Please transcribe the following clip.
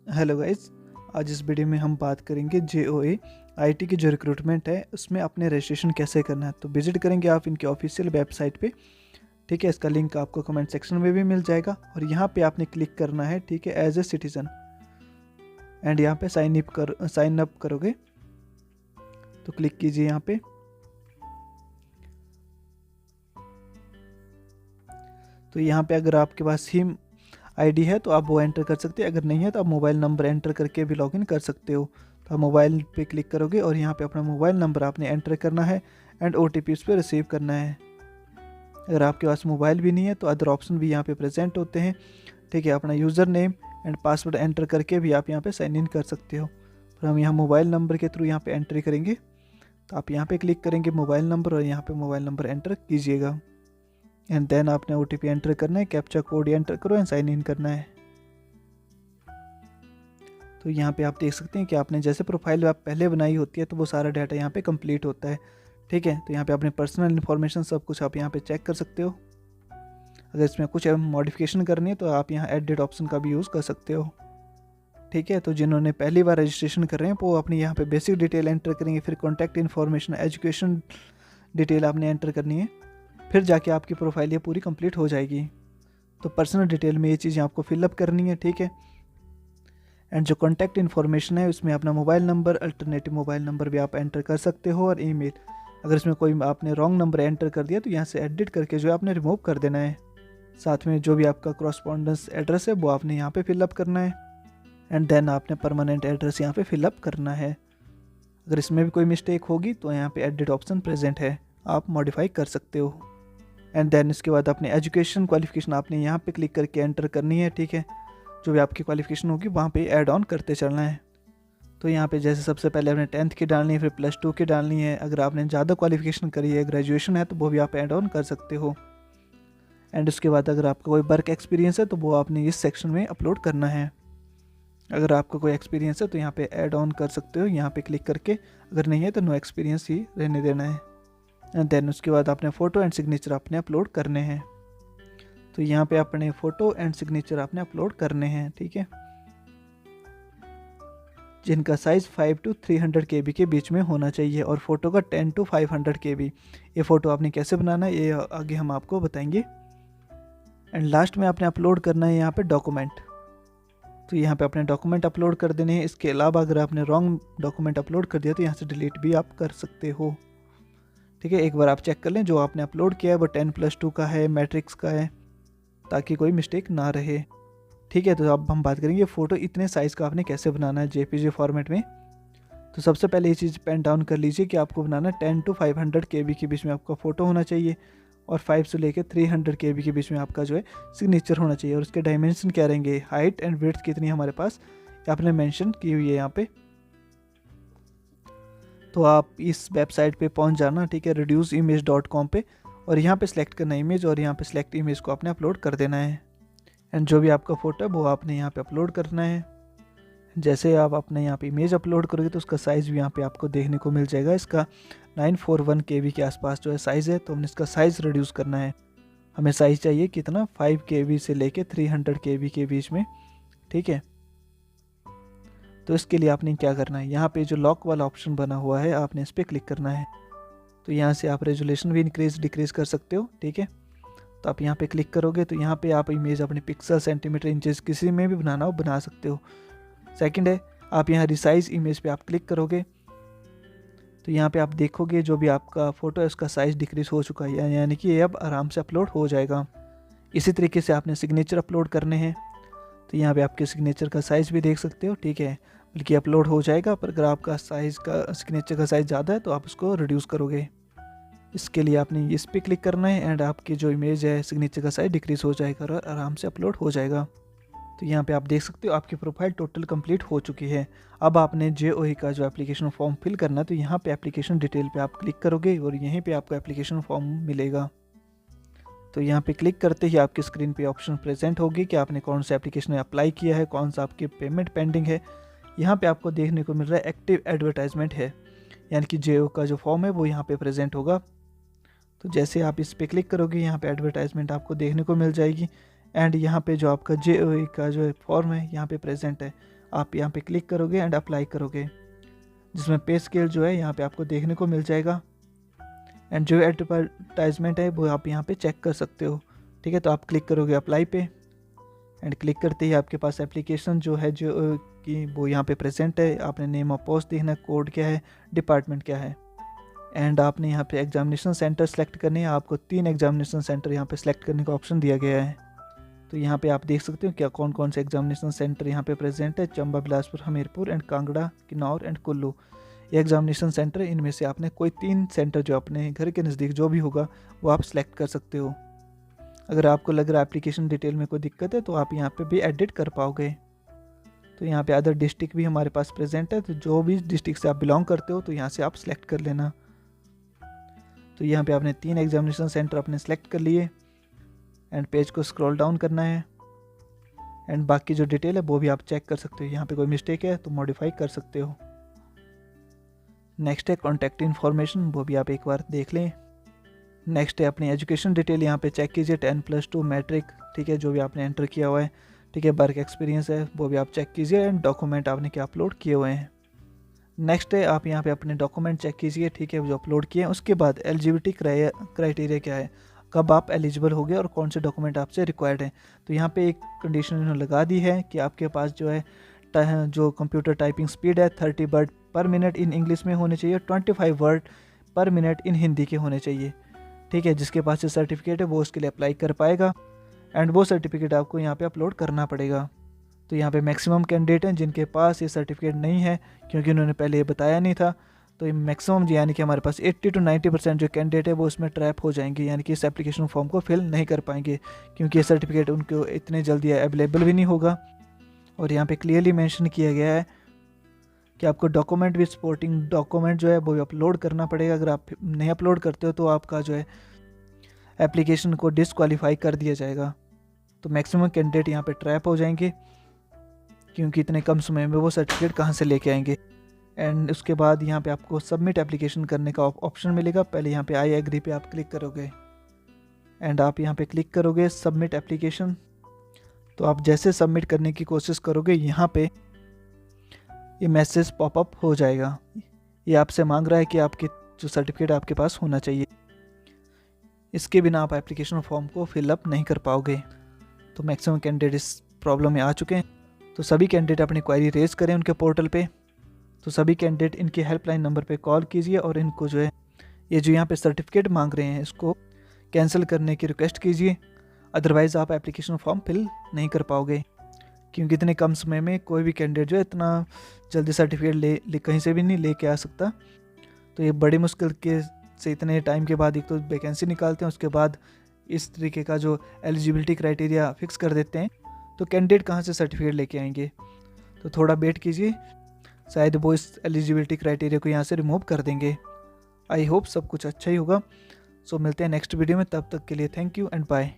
Hello guys, आज इस video में हम बात करेंगे JOA आईटी की जो रिक्रूटमेंट है उसमें अपने रजिस्ट्रेशन कैसे करना है। तो विजिट करेंगे आप इनके ऑफिशियल वेबसाइट पे। ठीक है, इसका लिंक आपको कमेंट सेक्शन में भी मिल जाएगा और यहाँ पे आपने क्लिक करना है। ठीक है, एज ए सिटीजन एंड यहाँ पे साइन अप करोगे तो क्लिक कीजिए यहाँ पे। तो यहाँ पे अगर आपके पास सिम आईडी है तो आप वो एंटर कर सकते हैं, अगर नहीं है तो आप मोबाइल नंबर एंटर करके भी लॉगिन कर सकते हो। तो आप मोबाइल पे क्लिक करोगे और यहाँ पे अपना मोबाइल नंबर आपने एंटर करना है एंड OTP उस पर रिसीव करना है। अगर आपके पास मोबाइल भी नहीं है तो अदर ऑप्शन भी यहाँ पे प्रेजेंट होते हैं। ठीक है, अपना user name and password enter करके भी आप यहाँ पे साइन इन कर सकते हो। पर हम यहाँ मोबाइल नंबर के थ्रू यहाँ पे एंट्री करेंगे। तो आप यहाँ पे क्लिक करेंगे मोबाइल नंबर और यहाँ पे मोबाइल नंबर एंटर कीजिएगा एंड देन आपने OTP एंटर करना है, कैप्चा कोड एंटर करो एंड साइन इन करना है। तो यहाँ पे आप देख सकते हैं कि आपने जैसे प्रोफाइल आप पहले बनाई होती है तो वो सारा डाटा यहाँ पे कंप्लीट होता है। ठीक है, तो यहाँ पे अपने पर्सनल इन्फॉर्मेशन सब कुछ आप यहाँ पे चेक कर सकते हो। अगर इसमें कुछ मॉडिफिकेशन करनी है तो आप यहाँ एडिट ऑप्शन का भी यूज़ कर सकते हो। ठीक है, तो जिन्होंने पहली बार रजिस्ट्रेशन कर रहे हैं वो अपनी यहाँ पे बेसिक डिटेल एंटर करेंगे, फिर कॉन्टैक्ट इन्फॉर्मेशन, एजुकेशन डिटेल आपने एंटर करनी है, फिर जाके आपकी प्रोफाइल ये पूरी कंप्लीट हो जाएगी। तो पर्सनल डिटेल में ये चीज़ें आपको फिलअप करनी है। ठीक है, एंड जो कॉन्टैक्ट इन्फॉर्मेशन है उसमें अपना mobile number, alternative mobile number भी आप एंटर कर सकते हो और ईमेल। अगर इसमें कोई आपने रॉन्ग नंबर एंटर कर दिया तो यहाँ से एडिट करके जो है आपने रिमूव कर देना है। साथ में जो भी आपका करस्पॉन्डेंस एड्रेस है वो आपने यहाँ पे फिलअप करना है एंड देन आपने परमानेंट एड्रेस यहाँ पे फिलअप करना है। अगर इसमें भी कोई मिस्टेक होगी तो यहाँ पे एडिट ऑप्शन प्रेजेंट है, आप मॉडिफाई कर सकते हो। एंड देन इसके बाद अपने एजुकेशन क्वालिफिकेशन आपने यहाँ पे क्लिक करके एंटर करनी है। ठीक है, जो भी आपकी क्वालिफिकेशन होगी वहाँ पे ऐड ऑन करते चलना है। तो यहाँ पे जैसे सबसे पहले आपने 10th की डालनी है, फिर +2 की डालनी है। अगर आपने ज़्यादा क्वालिफिकेशन करी है, ग्रेजुएशन है, तो वो भी आप ऐड ऑन कर सकते हो। एंड उसके बाद अगर आपका कोई वर्क एक्सपीरियंस है तो वो आपने इस सेक्शन में अपलोड करना है। अगर आपका कोई एक्सपीरियंस है तो यहाँ पे ऐड ऑन कर सकते हो यहाँ पे क्लिक करके, अगर नहीं है तो नो एक्सपीरियंस ही रहने देना है। एंड देन उसके बाद आपने फ़ोटो एंड सिग्नेचर आपने अपलोड करने हैं। तो यहाँ पे अपने फ़ोटो एंड सिग्नेचर आपने अपलोड करने हैं। ठीक है, जिनका साइज़ 5 to 300 KB के बीच में होना चाहिए और फोटो का 10 to 500 KB। ये फ़ोटो आपने कैसे बनाना है ये आगे हम आपको बताएंगे। एंड लास्ट में आपने अपलोड करना है यहाँ पे डॉक्यूमेंट। तो यहाँ पे अपने डॉक्यूमेंट अपलोड कर देने हैं। इसके अलावा अगर आपने रॉन्ग डॉक्यूमेंट अपलोड कर दिया तो यहाँ से डिलीट भी आप कर सकते हो। ठीक है, एक बार आप चेक कर लें जो आपने अपलोड किया है वो 10+2 का है, मैट्रिक्स का है, ताकि कोई मिस्टेक ना रहे। ठीक है, तो अब हम बात करेंगे फ़ोटो इतने साइज़ का आपने कैसे बनाना है JPG फॉर्मेट में। तो सबसे पहले ये चीज़ पेन डाउन कर लीजिए कि आपको बनाना 10 to 500 KB के बीच में आपका फ़ोटो होना चाहिए और 5 से लेकर 300 KB के बीच में आपका जो है सिग्नेचर होना चाहिए। और उसके डायमेंशन क्या रहेंगे, हाइट एंड विड्थ कितनी हमारे पास आपने मेंशन की हुई है यहाँ पे। तो आप इस वेबसाइट पे पहुँच जाना। ठीक है, reduceimage.com पे, और यहाँ पे सिलेक्ट करना इमेज और यहाँ पे सिलेक्ट इमेज को आपने अपलोड कर देना है। एंड जो भी आपका फ़ोटो है वो आपने यहाँ पे अपलोड करना है। जैसे आप अपने यहाँ पे इमेज अपलोड करोगे तो उसका साइज़ भी यहाँ पे आपको देखने को मिल जाएगा। इसका 941 KB के आसपास जो है साइज़ है, तो हमने इसका साइज़ रिड्यूस करना है। हमें साइज़ चाहिए कितना, 5 KB से लेके 300 KB के बीच में। ठीक है, तो इसके लिए आपने क्या करना है, यहाँ पे जो लॉक वाला ऑप्शन बना हुआ है आपने इस पर क्लिक करना है। तो यहाँ से आप रेजोल्यूशन भी इंक्रीज डिक्रीज़ कर सकते हो। ठीक है, तो आप यहाँ पे क्लिक करोगे तो यहाँ पे आप इमेज अपने पिक्सल, सेंटीमीटर, इंचेस किसी में भी बनाना हो बना सकते हो। सेकंड है, आप यहाँ रिसाइज इमेज पे आप क्लिक करोगे तो यहाँ पे आप देखोगे जो भी आपका फ़ोटो है उसका साइज़ डिक्रीज़ हो चुका है, यानी कि ये अब आराम से अपलोड हो जाएगा। इसी तरीके से आपने सिग्नेचर अपलोड करने हैं। तो यहाँ पे आपके सिग्नेचर का साइज़ भी देख सकते हो। ठीक है, बल्कि अपलोड हो जाएगा, पर अगर आपका सिग्नेचर का साइज़ ज़्यादा है तो आप उसको रिड्यूस करोगे। इसके लिए आपने इस पर क्लिक करना है एंड आपकी जो इमेज है सिग्नेचर का साइज़ डिक्रीज़ हो जाएगा और आराम से अपलोड हो जाएगा। तो यहाँ पे आप देख सकते हो आपकी प्रोफाइल टोटल कंप्लीट हो चुकी है। अब आपने JOA का जो एप्लीकेशन फॉर्म फिल करना है तो यहाँ पे एप्लीकेशन डिटेल पे आप क्लिक करोगे और यहीं पे आपको एप्लीकेशन फॉर्म मिलेगा। तो यहाँ पे क्लिक करते ही आपकी स्क्रीन पे ऑप्शन प्रेजेंट होगी कि आपने कौन सा एप्लीकेशन अप्लाई किया है, कौन सा आपकी पेमेंट पेंडिंग है। यहाँ पे आपको देखने को मिल रहा है एक्टिव एडवर्टाइजमेंट है, यानी कि JOA का जो फॉर्म है वो यहाँ पे प्रेजेंट होगा। तो जैसे आप इस पर क्लिक करोगे यहाँ पे एडवर्टाइजमेंट आपको देखने को मिल जाएगी एंड यहाँ पे जो आपका JOE का जो फॉर्म है यहाँ पे प्रेजेंट है। आप यहाँ पे क्लिक करोगे एंड अप्लाई करोगे, जिसमें पे स्केल जो है यहाँ पे आपको देखने को मिल जाएगा। एंड जो एडवर्टाइजमेंट है वो आप यहाँ पे चेक कर सकते हो, ठीक है। तो आप क्लिक करोगे अप्लाई पे एंड क्लिक करते ही आपके पास एप्लीकेशन जो है जो कि वो यहाँ पे प्रेजेंट है। आपने नेम ऑफ पोस्ट देखना है, कोड क्या है, डिपार्टमेंट क्या है, एंड आपने यहाँ पे एग्जामिनेशन सेंटर सेलेक्ट करनी है। आपको 3 एग्जामिनेशन सेंटर यहाँ पे सेलेक्ट करने का ऑप्शन दिया गया है। तो यहाँ पे आप देख सकते हो क्या कौन कौन से एग्जामिनेशन सेंटर यहाँ पे प्रेजेंट है। चंबा, बिलासपुर, हमीरपुर एंड कांगड़ा, किन्नौर एंड कुल्लू, ये एग्जामिनेशन सेंटर है। इनमें से आपने कोई 3 सेंटर जो अपने घर के नज़दीक जो भी होगा वो आप सिलेक्ट कर सकते हो। अगर आपको लग रहा है एप्लीकेशन डिटेल में कोई दिक्कत है तो आप यहाँ पे भी एडिट कर पाओगे। तो यहाँ पे अदर डिस्ट्रिक्ट भी हमारे पास प्रेजेंट है, तो जो भी डिस्ट्रिक्ट से आप बिलोंग करते हो तो यहाँ से आप सिलेक्ट कर लेना। तो यहाँ पे आपने 3 एग्जामिनेशन सेंटर अपने सेलेक्ट कर लिए एंड पेज को स्क्रॉल डाउन करना है एंड बाकी जो डिटेल है वो भी आप चेक कर सकते हो। यहाँ पे कोई मिस्टेक है तो मॉडिफाई कर सकते हो। नेक्स्ट है कॉन्टैक्ट इन्फॉर्मेशन, वो भी आप एक बार देख लें। नेक्स्ट है अपनी एजुकेशन डिटेल, यहाँ पे चेक कीजिए 10+2 मैट्रिक, ठीक है, जो भी आपने एंटर किया हुआ है, ठीक है। वर्क एक्सपीरियंस है वो भी आप चेक कीजिए एंड डॉक्यूमेंट आपने क्या अपलोड किए हुए हैं। नेक्स्ट है आप यहाँ पे अपने डॉक्यूमेंट चेक कीजिए, ठीक है, जो अपलोड किए हैं। उसके बाद एलिजिबिलिटी क्राइटेरिया क्या है, कब आप एलिजिबल हो गए और कौन से डॉक्यूमेंट आपसे रिक्वायर्ड हैं। तो यहाँ पे एक कंडीशन इन्होंने लगा दी है कि आपके पास जो है जो कंप्यूटर टाइपिंग स्पीड है 30 वर्ड पर मिनट इन इंग्लिश में होने चाहिए, 25 वर्ड पर मिनट इन हिंदी के होने चाहिए, ठीक है। जिसके पास ये सर्टिफिकेट है वो उसके लिए अप्लाई कर पाएगा एंड वो सर्टिफिकेट आपको यहाँ पे अपलोड करना पड़ेगा। तो यहाँ पे मैक्सिमम कैंडिडेट हैं जिनके पास ये सर्टिफिकेट नहीं है, क्योंकि उन्होंने पहले ये बताया नहीं था। तो ये मैक्सिमम यानी कि हमारे पास 80 to 90% जो कैंडिडेट है वो इसमें ट्रैप हो जाएंगे, यानी कि इस एप्लीकेशन फॉर्म को फिल नहीं कर पाएंगे, क्योंकि ये सर्टिफिकेट उनको इतने जल्दी अवेलेबल भी नहीं होगा। और यहाँ पे क्लियरली मेंशन किया गया है कि आपको डॉक्यूमेंट विद सपोर्टिंग डॉक्यूमेंट जो है वो अपलोड करना पड़ेगा। अगर आप नहीं अपलोड करते हो तो आपका जो है एप्लीकेशन को डिसक्वालीफाई कर दिया जाएगा। तो मैक्सिमम कैंडिडेट यहाँ पे ट्रैप हो जाएंगे, क्योंकि इतने कम समय में वो सर्टिफिकेट कहाँ से लेके आएंगे। एंड उसके बाद यहाँ पे आपको सबमिट एप्लीकेशन करने का ऑप्शन मिलेगा। पहले यहाँ पे आई एग्री पे आप क्लिक करोगे एंड आप यहाँ पे क्लिक करोगे सबमिट एप्लीकेशन। तो आप जैसे सबमिट करने की कोशिश करोगे यहाँ पे ये मैसेज पॉपअप हो जाएगा। ये आपसे मांग रहा है कि आपके जो सर्टिफिकेट आपके पास होना चाहिए, इसके बिना आप एप्लीकेशन फॉर्म को फिलअप नहीं कर पाओगे। तो मैक्सिमम कैंडिडेट इस प्रॉब्लम में आ चुके हैं। तो सभी कैंडिडेट अपनी क्वेरी रेज करें उनके पोर्टल पे। तो सभी कैंडिडेट इनके हेल्पलाइन नंबर पे कॉल कीजिए और इनको जो है ये जो यहाँ पे सर्टिफिकेट मांग रहे हैं इसको कैंसिल करने की रिक्वेस्ट कीजिए। अदरवाइज़ आप एप्लीकेशन फॉर्म फिल नहीं कर पाओगे, क्योंकि इतने कम समय में कोई भी कैंडिडेट जो है इतना जल्दी सर्टिफिकेट ले कहीं से भी नहीं लेके आ सकता। तो ये बड़ी मुश्किल के से इतने टाइम के बाद एक तो वैकेंसी निकालते हैं, उसके बाद इस तरीके का जो एलिजिबिलिटी क्राइटेरिया फिक्स कर देते हैं, तो कैंडिडेट कहाँ से सर्टिफिकेट लेके आएंगे। तो थोड़ा वेट कीजिए, शायद वो इस एलिजिबिलिटी क्राइटेरिया को यहाँ से रिमूव कर देंगे। आई होप सब कुछ अच्छा ही होगा। सो मिलते हैं नेक्स्ट वीडियो में, तब तक के लिए थैंक यू एंड बाय।